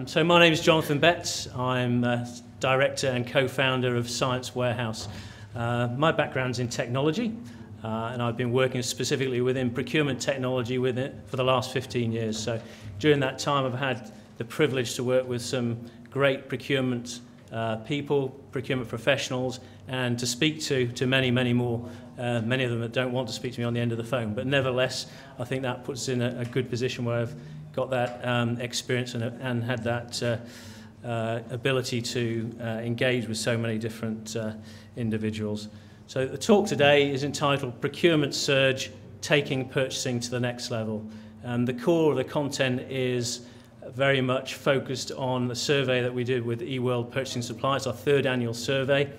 So my name is Jonathan Betts. I'm Director and Co-founder of Science Warehouse. My background's in technology, and I've been working specifically within procurement technology with it for the last 15 years. So during that time, I've had the privilege to work with some great procurement people, procurement professionals, and to speak to many, many more, many of them that don't want to speak to me on the end of the phone. But nevertheless, I think that puts us in a good position where I've got that experience and had that ability to engage with so many different individuals. So the talk today is entitled Procurement Surge, Taking Purchasing to the Next Level. The core of the content is very much focused on the survey that we did with eWorld Purchasing Supply. It's our third annual survey,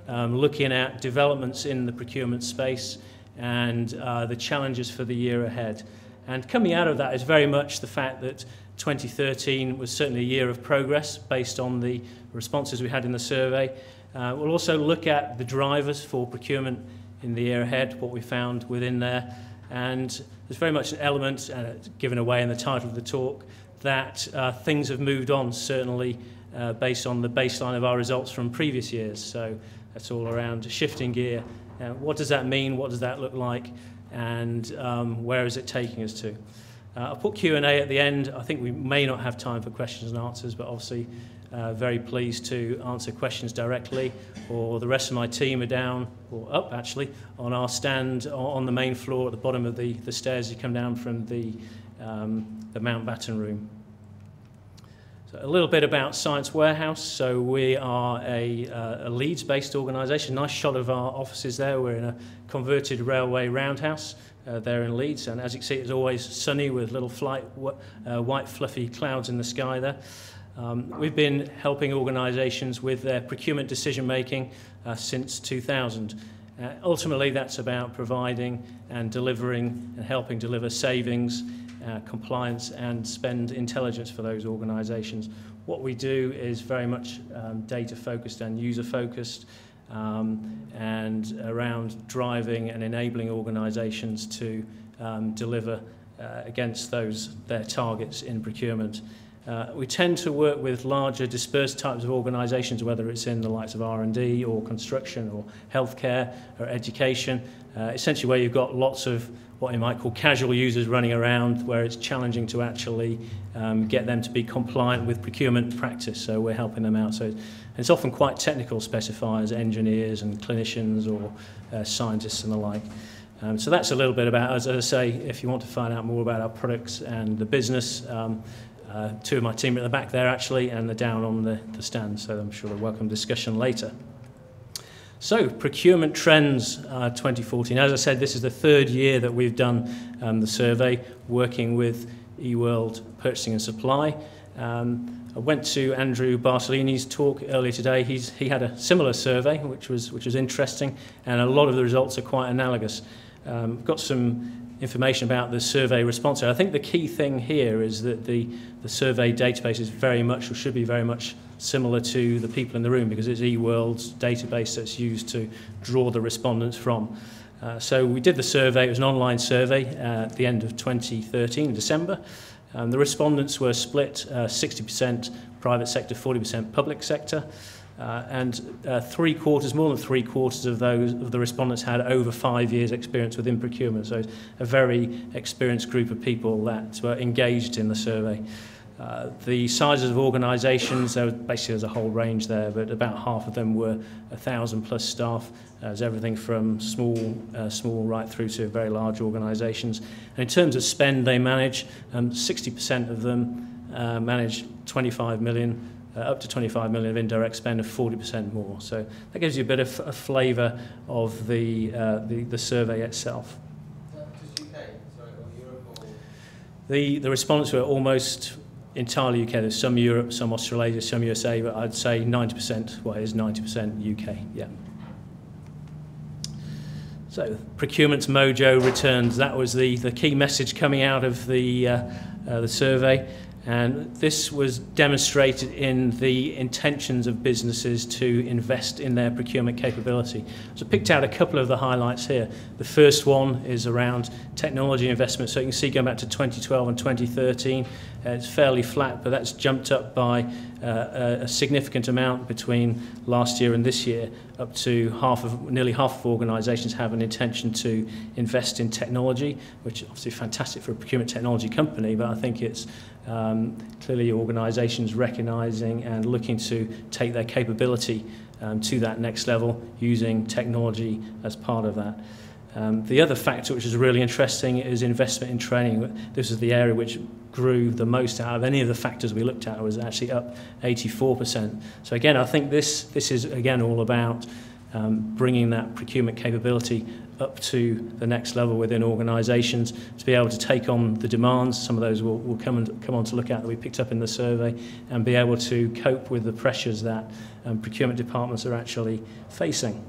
looking at developments in the procurement space and the challenges for the year ahead. And coming out of that is very much the fact that 2013 was certainly a year of progress based on the responses we had in the survey. We'll also look at the drivers for procurement in the year ahead, what we found within there. And there's very much an element, given away in the title of the talk, that things have moved on, certainly based on the baseline of our results from previous years. So that's all around shifting gear. What does that mean? What does that look like? And where is it taking us to? I'll put Q&A at the end. I think we may not have time for questions and answers, but obviously very pleased to answer questions directly, or the rest of my team are down, or up actually, on our stand on the main floor at the bottom of the stairs you come down from the Mountbatten room. So a little bit about Science Warehouse. So we are a Leeds-based organisation. Nice shot of our offices there. We're in a converted railway roundhouse there in Leeds. And as you can see, it's always sunny with little white fluffy clouds in the sky there. We've been helping organisations with their procurement decision-making since 2000. Ultimately, that's about providing and delivering and helping deliver savings, compliance and spend intelligence for those organisations. What we do is very much data focused and user focused, and around driving and enabling organisations to deliver against their targets in procurement. We tend to work with larger dispersed types of organisations, whether it's in the likes of R&D or construction or healthcare or education, essentially where you've got lots of what you might call casual users running around, where it's challenging to actually get them to be compliant with procurement practice. So we're helping them out. So it's often quite technical specifiers, engineers and clinicians or scientists and the like. So that's a little bit about, as I say, if you want to find out more about our products and the business, two of my team are at the back there actually, and they're down on the stand, so I'm sure they'll welcome discussion later. So, Procurement Trends 2014. As I said, this is the third year that we've done the survey, working with eWorld Purchasing and Supply. I went to Andrew Bartolini's talk earlier today. He had a similar survey, which was interesting, and a lot of the results are quite analogous. Got some information about the survey response. I think the key thing here is that the survey database is very much, or should be very much, similar to the people in the room, because it's eWorld's database that's used to draw the respondents from. So we did the survey. It was an online survey at the end of 2013, in December. The respondents were split 60% private sector, 40% public sector. And more than three quarters of the respondents had over 5 years experience within procurement. So it's a very experienced group of people that were engaged in the survey. The sizes of organisations, there's a whole range there, but about half of them were 1,000 plus staff. There's everything from small right through to very large organisations. And in terms of spend they manage, 60% of them manage 25 million. Up to 25 million of indirect spend, of 40% more. So that gives you a bit of a flavour of the survey itself. Just UK, sorry, or Europe, or? The respondents were almost entirely UK. There's some Europe, some Australasia, some USA, but I'd say 90%, well, it is 90% UK, yeah. So procurement's Mojo returns. That was the key message coming out of the survey. And this was demonstrated in the intentions of businesses to invest in their procurement capability. So I picked out a couple of the highlights here. The first one is around technology investment. So you can see going back to 2012 and 2013, It's fairly flat, but that's jumped up by a significant amount between last year and this year, up to nearly half of organisations have an intention to invest in technology, which is obviously fantastic for a procurement technology company, but I think it's clearly organisations recognising and looking to take their capability to that next level using technology as part of that. The other factor which is really interesting is investment in training. This is the area which grew the most out of any of the factors we looked at. It was actually up 84%. So again, I think this is again all about bringing that procurement capability up to the next level within organisations to be able to take on the demands. Some of those we'll come on to look at that we picked up in the survey, and be able to cope with the pressures that procurement departments are actually facing.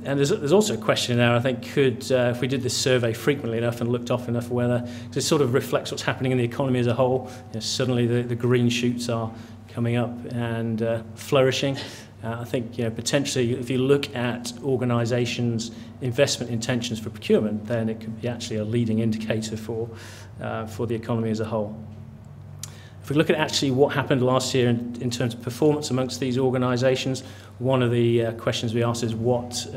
And there's also a question there, I think, if we did this survey frequently enough and looked often enough, whether it sort of reflects what's happening in the economy as a whole. Suddenly the green shoots are coming up and flourishing. I think potentially if you look at organisations' investment intentions for procurement, then it could be actually a leading indicator for the economy as a whole. If we look at actually what happened last year in terms of performance amongst these organisations, one of the questions we asked is what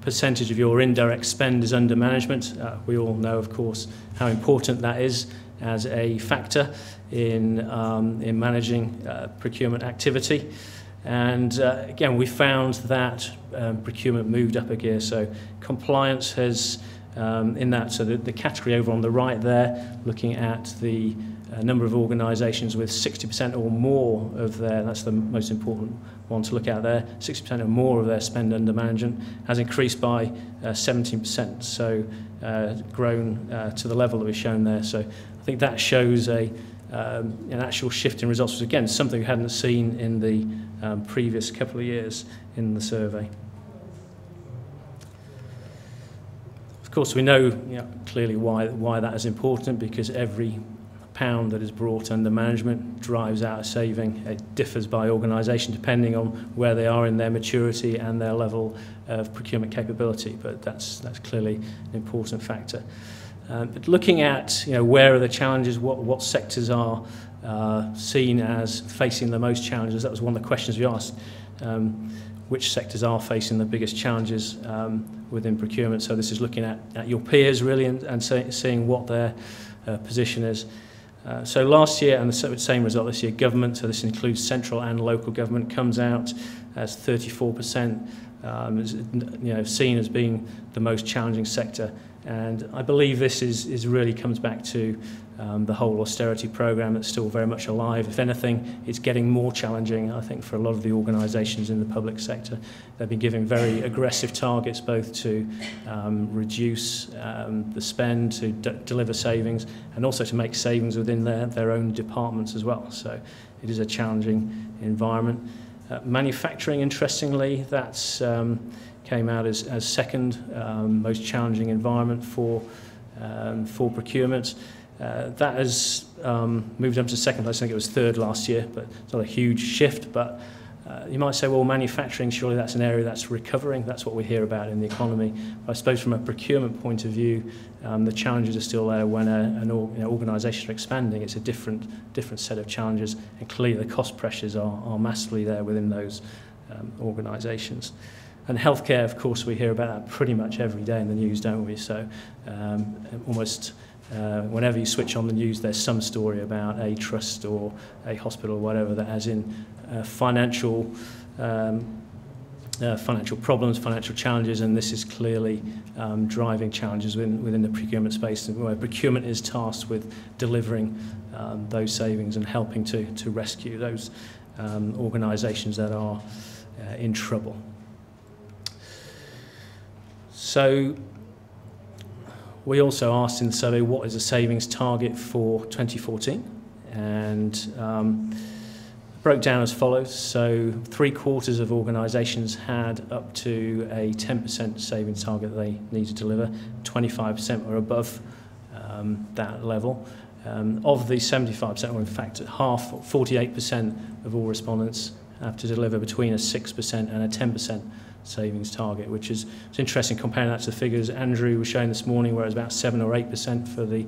percentage of your indirect spend is under management. We all know, of course, how important that is as a factor in managing procurement activity. And again, we found that procurement moved up a gear. So compliance has, in that, so the category over on the right there, looking at the number of organisations with 60% or more of their, that's the most important one to look at there, 60% or more of their spend under management has increased by 17%, so grown to the level that we've shown there. So I think that shows an actual shift in results, which again is something we hadn't seen in the previous couple of years in the survey. Of course, we know clearly why that is important, because every pound that is brought under management drives out a saving. It differs by organisation depending on where they are in their maturity and their level of procurement capability, but that's clearly an important factor. But looking at where are the challenges, what sectors are seen as facing the most challenges, that was one of the questions we asked. Which sectors are facing the biggest challenges within procurement? So this is looking at your peers really and seeing what their position is. So last year, and the same result this year, government, so this includes central and local government, comes out as 34%, seen as being the most challenging sector. And I believe this is really comes back to the whole austerity programme that's still very much alive. If anything, it's getting more challenging, I think, for a lot of the organisations in the public sector. They've been given very aggressive targets, both to reduce the spend, to deliver savings, and also to make savings within their own departments as well. So it is a challenging environment. Manufacturing, interestingly, that's came out as second most challenging environment for procurement. That has moved up to second place. I think it was third last year, but it's not a huge shift. But you might say, well, manufacturing, surely that's an area that's recovering. That's what we hear about in the economy. But I suppose from a procurement point of view, the challenges are still there. When an organisation is expanding, it's a different set of challenges, and clearly the cost pressures are massively there within those organisations. And healthcare, of course, we hear about that pretty much every day in the news, don't we? So almost whenever you switch on the news, there's some story about a trust or a hospital or whatever that has in financial problems, financial challenges, and this is clearly driving challenges within the procurement space, where procurement is tasked with delivering those savings and helping to rescue those organisations that are in trouble. So we also asked in the survey, what is the savings target for 2014? And broke down as follows. So 3/4 of organisations had up to a 10% savings target they need to deliver. 25% were above that level. Of the 75%, or in fact half, 48% of all respondents have to deliver between a 6% and a 10% savings target, which is it's interesting comparing that to the figures Andrew was showing this morning, where it was about 7 or 8% for the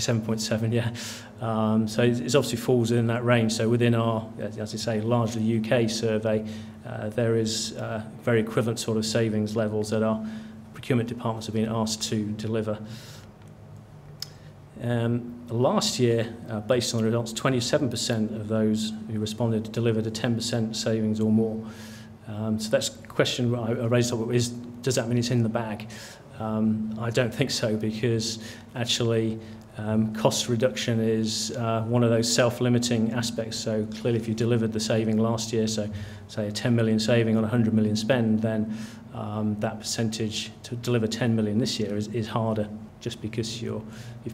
7.7, yeah. So it obviously falls in that range. So within our, as I say, largely UK survey, there is very equivalent sort of savings levels that our procurement departments have been asked to deliver. Last year, based on the results, 27% of those who responded delivered a 10% savings or more. So that's a question I raised up is, does that mean it's in the bag? I don't think so, because actually cost reduction is one of those self-limiting aspects. So clearly if you delivered the saving last year, so say a 10 million saving on 100 million spend, then that percentage to deliver 10 million this year is harder, just because you've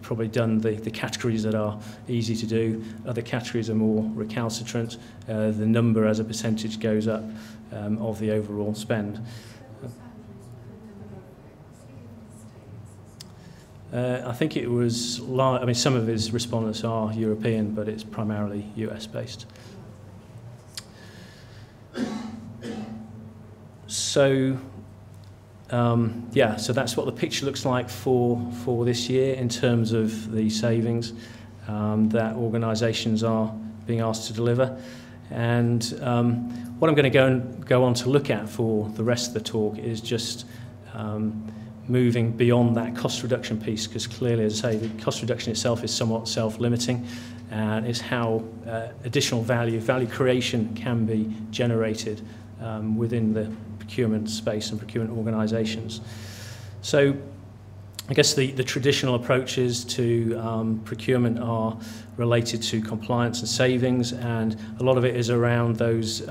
probably done the categories that are easy to do. Other categories are more recalcitrant. The number as a percentage goes up of the overall spend. I think it was, I mean, some of his respondents are European, but it's primarily US based. So, yeah, so that's what the picture looks like for this year in terms of the savings that organisations are being asked to deliver. And what I'm going to go on to look at for the rest of the talk is just moving beyond that cost reduction piece, because clearly, as I say, the cost reduction itself is somewhat self-limiting, and it's how additional value creation can be generated within the procurement space and procurement organisations. So I guess the traditional approaches to procurement are related to compliance and savings, and a lot of it is around those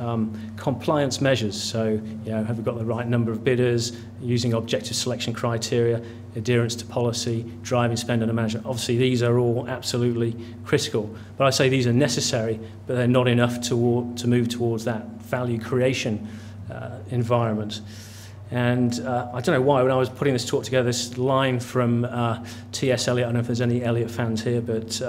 compliance measures. So, you know, have we got the right number of bidders, using objective selection criteria, adherence to policy, driving spend under management. Obviously, these are all absolutely critical, but I say these are necessary, but they're not enough to move towards that value creation environment. And I don't know why, when I was putting this talk together, this line from T.S. Eliot, I don't know if there's any Eliot fans here, but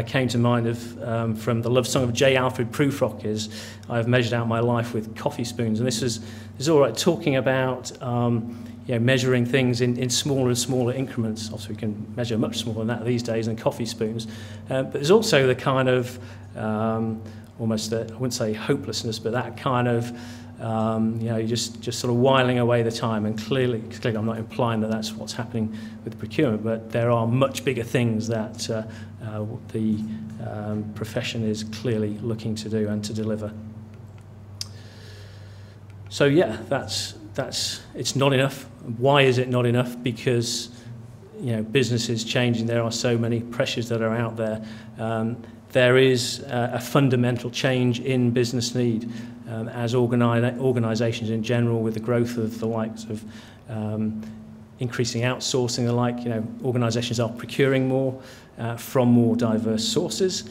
came to mind from the love song of J. Alfred Prufrock is, I have measured out my life with coffee spoons. And this is all right, talking about you know, measuring things in smaller and smaller increments. Obviously, we can measure much smaller than that these days than coffee spoons. But there's also the kind of, almost, I wouldn't say hopelessness, but that kind of, you know, you're just sort of whiling away the time. And clearly I'm not implying that that's what's happening with procurement, but there are much bigger things that the profession is clearly looking to do and to deliver. So yeah, that's it's not enough. Why is it not enough? Because, you know, business is changing. There are so many pressures that are out there. There is a fundamental change in business need as organisations in general, with the growth of the likes of increasing outsourcing, the like. You know, organisations are procuring more from more diverse sources.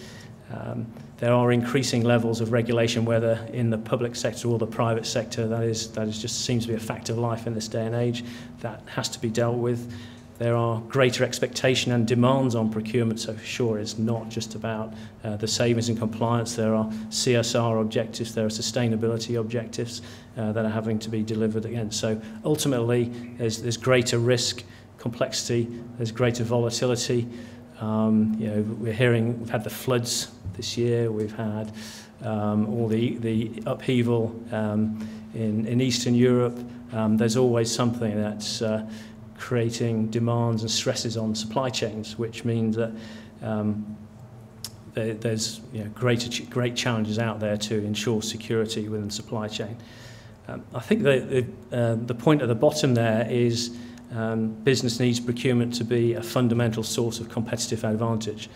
There are increasing levels of regulation, whether in the public sector or the private sector. That is just seems to be a fact of life in this day and age. That has to be dealt with. There are greater expectation and demands on procurement, so for sure it's not just about the savings and compliance. There are CSR objectives, there are sustainability objectives that are having to be delivered against. So ultimately there's greater risk, complexity, there's greater volatility. You know, we've had the floods this year, we've had all the upheaval in Eastern Europe. There's always something that's creating demands and stresses on supply chains, which means that there's, you know, great challenges out there to ensure security within the supply chain. I think the point at the bottom there is business needs procurement to be a fundamental source of competitive advantage.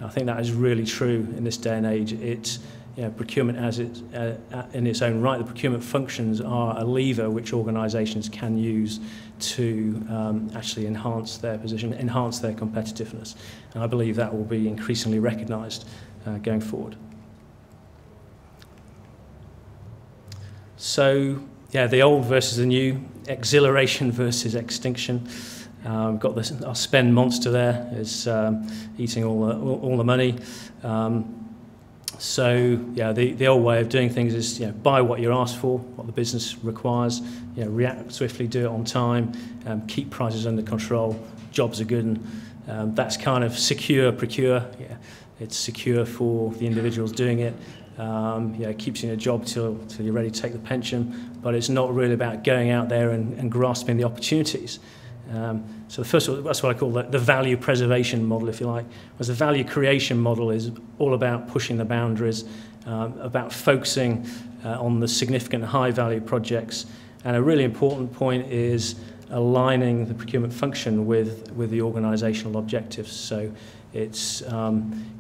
I think that is really true in this day and age. It's, you know, procurement as in its own right, the procurement functions are a lever which organisations can use to actually enhance their position, enhance their competitiveness. And I believe that will be increasingly recognised going forward. So, yeah, the old versus the new, exhilaration versus extinction. We've got this, our spend monster there is eating all the money. So yeah, the old way of doing things is, you know, buy what you're asked for, what the business requires, you know, react swiftly, do it on time, keep prices under control, jobs are good, That's kind of secure, procure. Yeah, it's secure for the individuals doing it. It keeps you in a job till you're ready to take the pension, but it's not really about going out there and grasping the opportunities. So the first one, that's what I call the value preservation model, if you like. Whereas the value creation model is all about pushing the boundaries, about focusing on the significant high-value projects. And a really important point is aligning the procurement function with the organisational objectives. So it's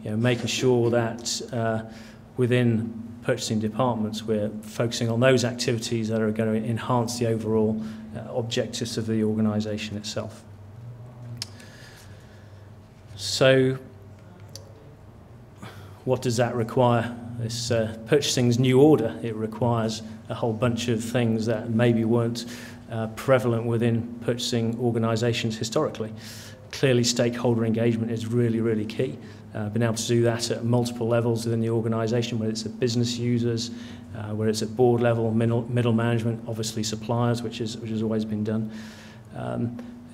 making sure that within purchasing departments we're focusing on those activities that are going to enhance the overall objectives of the organisation itself. So what does that require? This purchasing's new order. It requires a whole bunch of things that maybe weren't prevalent within purchasing organisations historically. Clearly, stakeholder engagement is really, really key. Being able to do that at multiple levels within the organisation, whether it's at business users, whether it's at board level, middle management, obviously suppliers, which has always been done.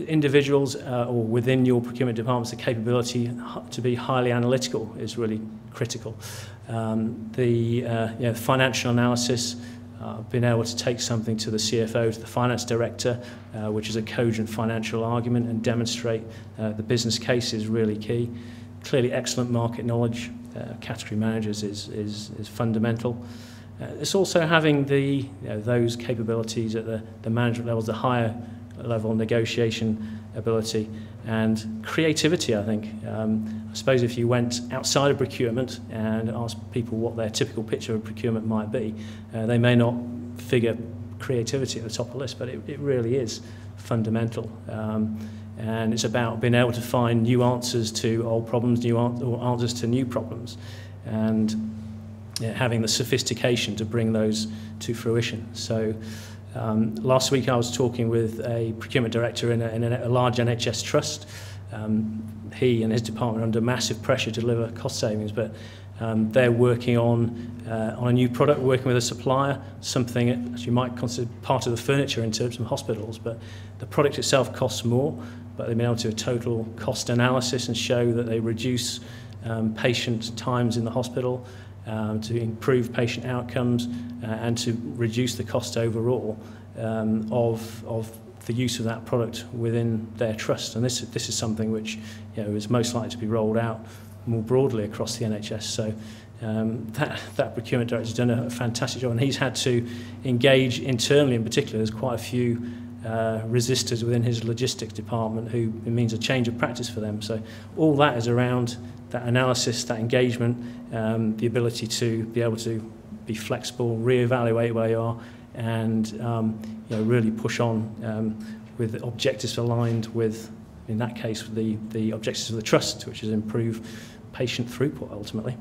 Individuals or within your procurement departments, the capability to be highly analytical is really critical. The financial analysis, being able to take something to the CFO, to the finance director, which is a cogent financial argument, and demonstrate the business case is really key. Clearly, excellent market knowledge, category managers is fundamental. It's also having those capabilities at the management levels, the higher level negotiation ability and creativity, I think. I suppose if you went outside of procurement and asked people what their typical picture of procurement might be, they may not figure creativity at the top of the list, but it really is fundamental. And it's about being able to find new answers to old problems, or answers to new problems, and having the sophistication to bring those to fruition. So last week I was talking with a procurement director in a large NHS trust. He and his department are under massive pressure to deliver cost savings, but they're working on a new product, working with a supplier, something that you might consider part of the furniture in terms of hospitals, but the product itself costs more, but they've been able to do a total cost analysis and show that they reduce patient times in the hospital, to improve patient outcomes, and to reduce the cost overall of the use of that product within their trust. And this is something which is most likely to be rolled out more broadly across the NHS. So that procurement director has done a fantastic job, and he's had to engage internally in particular. There's quite a few resistors within his logistics department who it means a change of practice for them. So all that is around that analysis, that engagement, the ability to be able to be flexible, reevaluate where you are, and really push on with objectives aligned with, in that case, the objectives of the trust, which is improve patient throughput ultimately.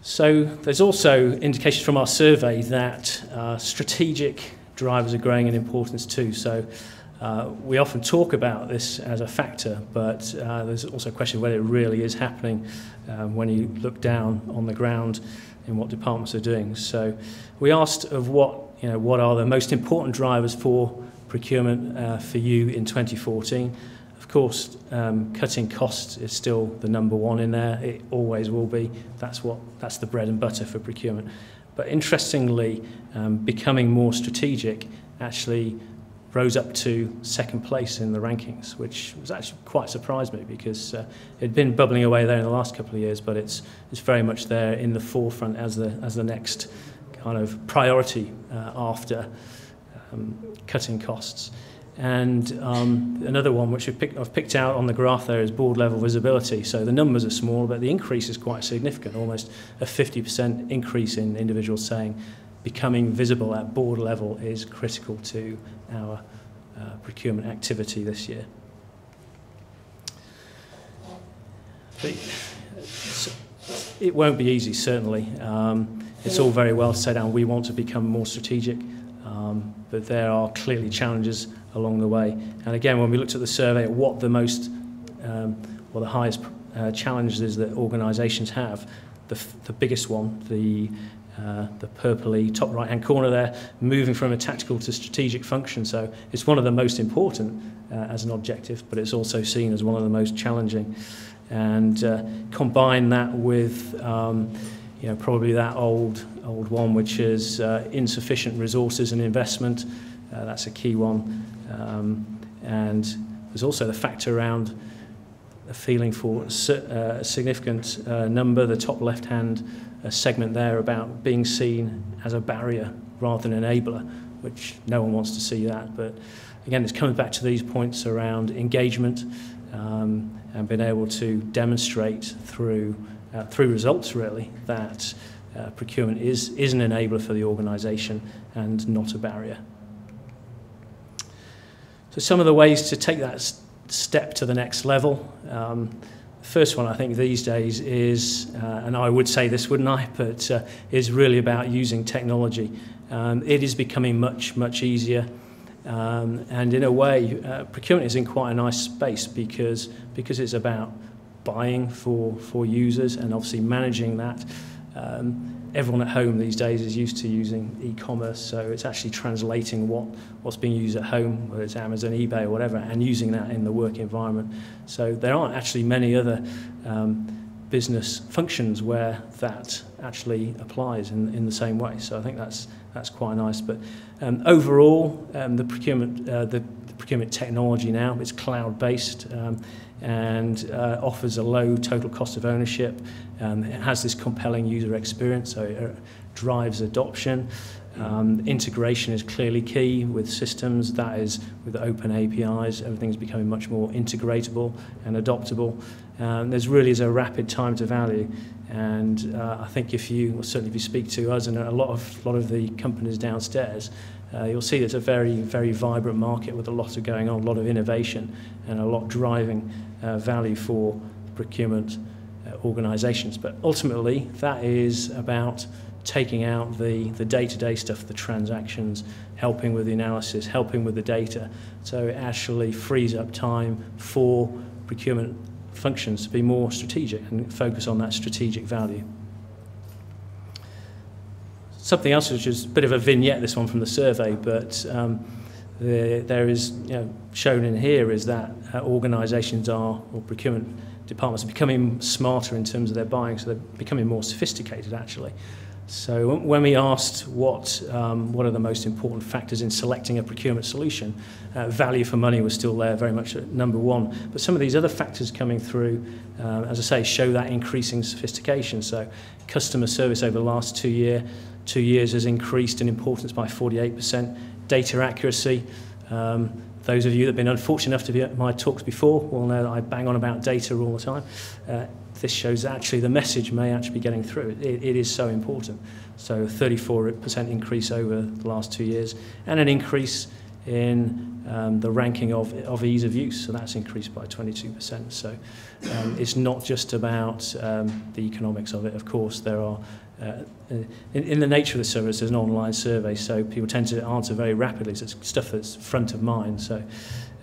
So there's also indications from our survey that strategic drivers are growing in importance too. So we often talk about this as a factor, but there's also a question of whether it really is happening when you look down on the ground in what departments are doing. So we asked of what are the most important drivers for procurement for you in 2014. Of course, cutting costs is still the number one in there. It always will be. That's the bread and butter for procurement. But interestingly, becoming more strategic actually rose up to second place in the rankings, which was actually quite surprised me because it had been bubbling away there in the last couple of years, but it's very much there in the forefront as the next kind of priority after cutting costs. And another one which I've picked out on the graph there is board level visibility. So the numbers are small, but the increase is quite significant, almost a 50% increase in individuals saying becoming visible at board level is critical to our procurement activity this year. But it won't be easy, certainly. It's all very well to say down we want to become more strategic, but there are clearly challenges along the way. And again, when we looked at the survey, what the highest challenges that organisations have, the biggest one, the the purpley top right-hand corner there, moving from a tactical to strategic function. So it's one of the most important as an objective, but it's also seen as one of the most challenging. And combine that with probably that old one, which is insufficient resources and investment. That's a key one. And there's also the factor around a feeling for a significant number, the top left-hand segment there, about being seen as a barrier rather than an enabler, which no one wants to see that. But again, it's coming back to these points around engagement and being able to demonstrate through results, really, that procurement is an enabler for the organisation and not a barrier. So some of the ways to take that step to the next level. The first one, I think, these days is, and I would say this, wouldn't I, but is really about using technology. It is becoming much, much easier. And in a way, procurement is in quite a nice space because it's about buying for users and obviously managing that. Everyone at home these days is used to using e-commerce, so it's actually translating what's being used at home, whether it's Amazon, eBay or whatever, and using that in the work environment. So there aren't actually many other business functions where that actually applies in the same way. So I think that's quite nice. But overall, the procurement technology now is cloud-based and offers a low total cost of ownership. It has this compelling user experience, so it drives adoption. Integration is clearly key with systems. That is, with open APIs, everything's becoming much more integratable and adoptable. There's really is a rapid time to value, and I think certainly if you speak to us and a lot of the companies downstairs, you'll see there's a very, very vibrant market with a lot of going on, a lot of innovation, and a lot driving value for procurement organisations. But ultimately, that is about taking out the day-to-day stuff, the transactions, helping with the analysis, helping with the data. So it actually frees up time for procurement functions to be more strategic and focus on that strategic value. Something else, which is a bit of a vignette, this one from the survey, but there is, shown in here is that organisations or procurement departments are becoming smarter in terms of their buying, so they're becoming more sophisticated, actually. So when we asked what are the most important factors in selecting a procurement solution, value for money was still there, very much at number one. But some of these other factors coming through, as I say, show that increasing sophistication. So customer service over the last 2 years has increased in importance by 48%. Data accuracy. Those of you that have been unfortunate enough to be at my talks before will know that I bang on about data all the time. This shows that actually the message may actually be getting through. It is so important. So 34% increase over the last 2 years, and an increase in the ranking of ease of use. So that's increased by 22%. So it's not just about the economics of it. Of course, there are, in the nature of the service, there's an online survey, so people tend to answer very rapidly. So it's stuff that's front of mind. So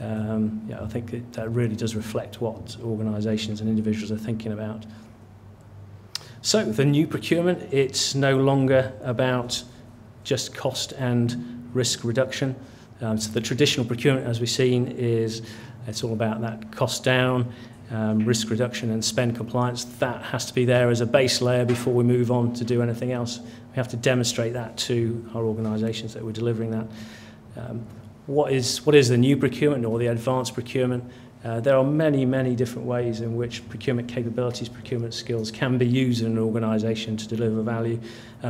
I think that really does reflect what organisations and individuals are thinking about. So the new procurement, it's no longer about just cost and risk reduction. So the traditional procurement, as we've seen, it's all about that cost down, risk reduction and spend compliance. That has to be there as a base layer before we move on to do anything else. We have to demonstrate that to our organisations that we're delivering that. What is the new procurement or the advanced procurement? There are many, many different ways in which procurement capabilities, procurement skills can be used in an organisation to deliver value.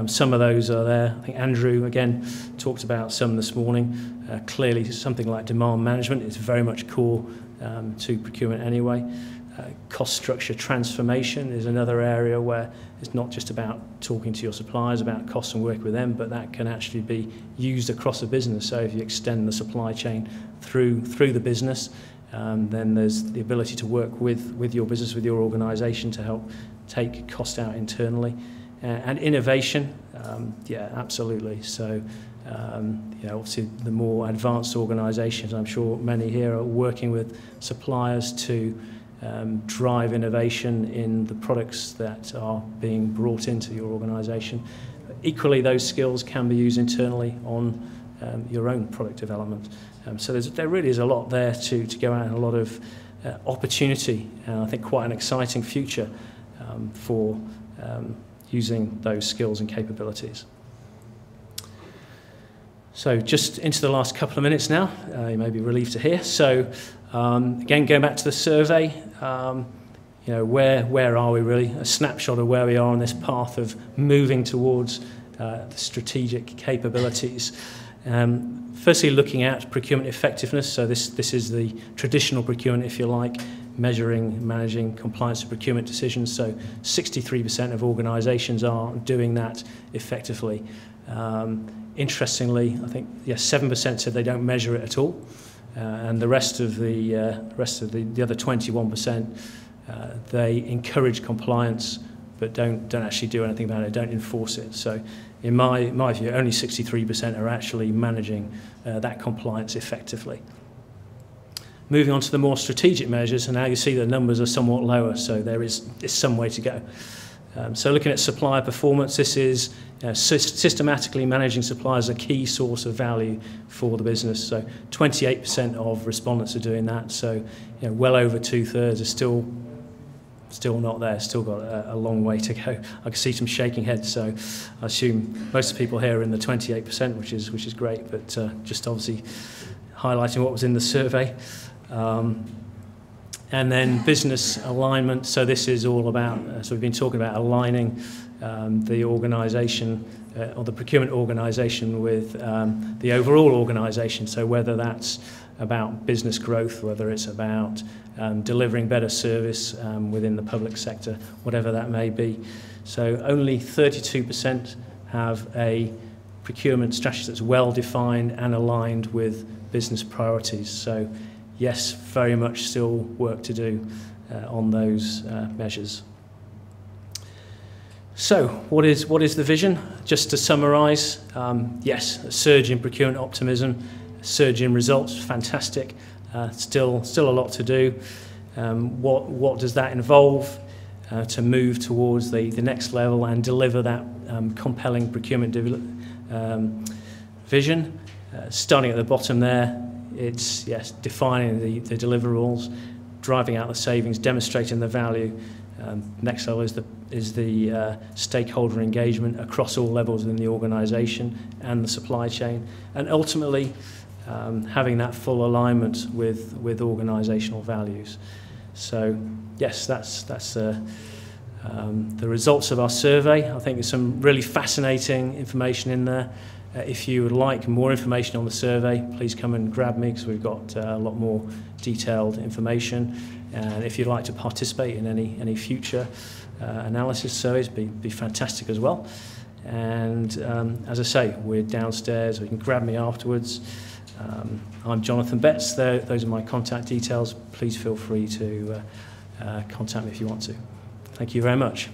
Some of those are there. I think Andrew, again, talked about some this morning. Clearly, something like demand management is very much core to procurement anyway. Cost structure transformation is another area where it's not just about talking to your suppliers about costs and working with them, but that can actually be used across a business. So if you extend the supply chain through the business, then there's the ability to work with your business, with your organisation, to help take cost out internally. And innovation, yeah, absolutely. So, obviously the more advanced organisations, I'm sure many here are working with suppliers to drive innovation in the products that are being brought into your organisation. equally, those skills can be used internally on your own product development. So there really is a lot there to go out, and a lot of opportunity, and I think quite an exciting future for using those skills and capabilities. So just into the last couple of minutes now, you may be relieved to hear. So again, going back to the survey, you know, where are we really? A snapshot of where we are on this path of moving towards the strategic capabilities. Firstly, looking at procurement effectiveness. So this is the traditional procurement, if you like, measuring, managing compliance to procurement decisions. So 63% of organisations are doing that effectively. Interestingly, I think 7% said they don't measure it at all, and the rest of the other 21%, they encourage compliance but don't actually do anything about it, don't enforce it. So in my view, only 63% are actually managing that compliance effectively. Moving on to the more strategic measures, and now you see the numbers are somewhat lower, so there is some way to go. So looking at supplier performance, this is systematically managing suppliers a key source of value for the business. So 28% of respondents are doing that, so well over 2/3 are still not there, still got a long way to go. I can see some shaking heads, so I assume most of the people here are in the 28%, which is great, but just obviously highlighting what was in the survey. And then business alignment, so this is all about, so we've been talking about aligning the organisation or the procurement organisation with the overall organisation, so whether that's about business growth, whether it's about delivering better service within the public sector, whatever that may be. So only 32% have a procurement strategy that's well defined and aligned with business priorities. So yes, very much still work to do on those measures. So what is the vision? Just to summarise, yes, a surge in procurement optimism, a surge in results, fantastic. Still a lot to do. What does that involve to move towards the next level and deliver that compelling procurement vision? Starting at the bottom there, it's defining the deliverables, driving out the savings, demonstrating the value. Next level is the stakeholder engagement across all levels within the organisation and the supply chain, and ultimately having that full alignment with organisational values. So yes, that's the results of our survey. I think there's some really fascinating information in there. If you would like more information on the survey, please come and grab me, because we've got a lot more detailed information. And if you'd like to participate in any future analysis surveys, be fantastic as well. And as I say, we're downstairs. We can grab me afterwards. I'm Jonathan Betts. Those are my contact details. Please feel free to contact me if you want to. Thank you very much.